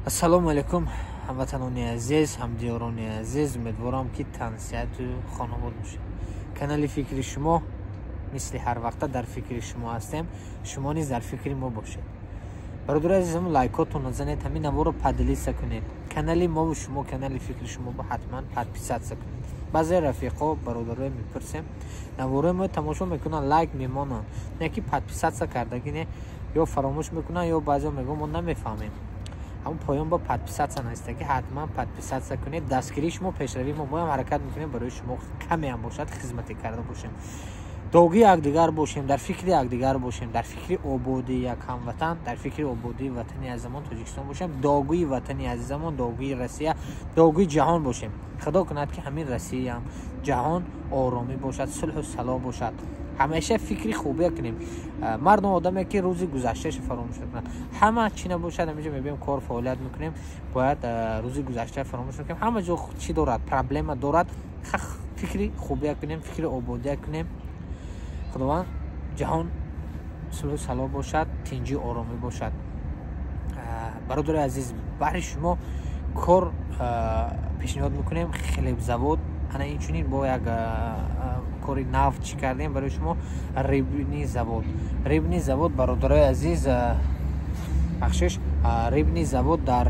ассалому алайкум ҳамватанони азиз, ҳамдиёрони азиз, умедворам ки тансиҳату хонобод бошед. Канали фикри шумо мисли ҳар вақта дар фикри шумо ҳастем. Шумо низ дар фикри мо бошед. бародари азизам, лайкотон назанед, ҳамин наворо падилиса кунед. Канали мо шумо, канали фикри шумо бо ҳатман подписатся кунед. баъзе рафиқо бародаро мепурсем, навораи мо тамошо мекунанд, лайк мемонанд, не ки подписатся кардагине ё фаромӯш мекунанд, ё баъзеҳо мегӯянд мо намефаҳмем. ҳамон поён ба подписатся наста ки ҳатман подписатся кунед. Дастгирии шумо, пешравии мо ҳам ҳаракат мекунем барои шумо каме ҳам бошад хизмате карда бошем. доги якдигар бошем, дар фикри якдигар бошем, дар фикри ободии як ҳамватан, дар фикри ободии ватани азизамон Тоҷикистон бошем, догӯи ватани азизамон, догӯи Россия, догӯи ҷаҳон бошем. Худо кунад ки ҳамин Россия ҳам ҷаҳон оромӣ бошад, сулҳу салом бошад. ҳамеша фикри хубия кунем. мардум одаме ки рӯзи гузаштааш фаромӯш мекунад. ҳама чӣ набошад, ҳамаҷо мебинем кор фаъолият мекунем, бояд рӯзи гузаштаа фаромӯш мекунем. ҳама ҷо чӣ дорад, проблема дорад, фикри хубия кунем, фикри ободия кунем. худованд ҷаҳон сулҳу салом бошад, тинҷӣ оромӣ бошад. бародари азиз, баҳри шумо кор пешниҳод мекунем. хелебзавод ана инчунин бо як кори нав чӣ кардем барои шумо. рибни завод бародари азиз, бахшиш, рибни завод дар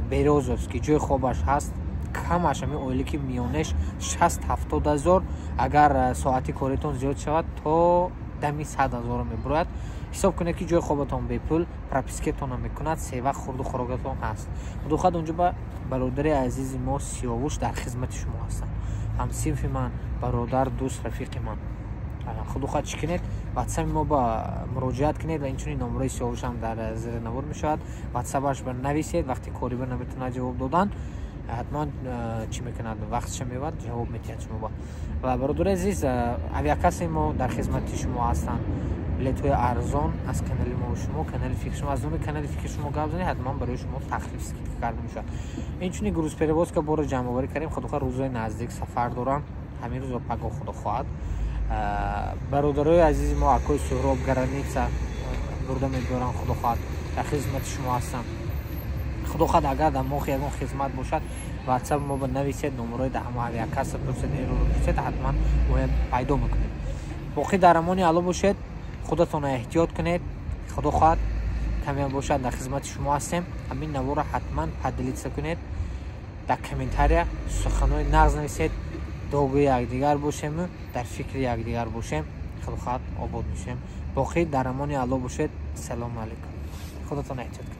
Берёзовский ҷои хобаш ҳаст. камаш ҳамин оиле ки миёнеш 60-70 ҳазор, агар соати коритон зиёд шавад то дами 100 ҳазор мебурояд. ҳисоб кунед ки ҷои хобатон бепул, пропискатон мекунад, севақ хурду хӯрокатон ҳаст. худохоҳ онҷо ба бародари азизи мо Сиёвуш дар хизмати шумо ҳастанд. ҳамсинфи ман, бародар, дӯст, рафиқи ман. худохоҳ чӣ кунед, ватсаби мо ба муроҷиат кунед ва инчунин номраи Сиёвуш ҳам дар зери навор мешавад. ватсабаш нависед, вақти корибар наметавонад ҷавоб додан, ҳатман чӣ мекунад, вақтша мевад, ҷавоб метиҳад шумо ба. ва бародари азиз, авиакаси мо дар хизмати шумо ҳастанд. билетҳои арзон аз канали мо шумо, канали фикри шумо, аз номи канали фикри шумо гап занед, ҳатман барои шумо тахфиф карда мешавад. инчунин грузперевозка боро ҷамъоварӣ кардем. худохоҳ рӯзои наздик сафар дорам, ҳамин рӯз пагоҳ худо хоҳад. бародарои азизи мо акои Суҳроб, Граница бурда мебарам, худо хоҳад дар хизмати шумо ҳастам. худо хоҳад агар дар моҳи ягон хизмат бошад, ватсап мо ба нависед, номарои дар ҳама авиакаса пурсед, эроро пурсед, ҳатман моя пайдо мекунем. боқӣ дар амони алло бошед, худатон эҳтиёт кунед. худо хоҳад камеам бошад, дар хизмати шумо ҳастем. ҳамин навора ҳатман падилица кунед, дар комментария суханои нағз нависед. догӯи якдигар бошему, дар фикри якдигар бошем. худо хоҳад обод мешем. боқӣ дар амони алло бошед. салому алайкум. худатон эҳтиёт кунед.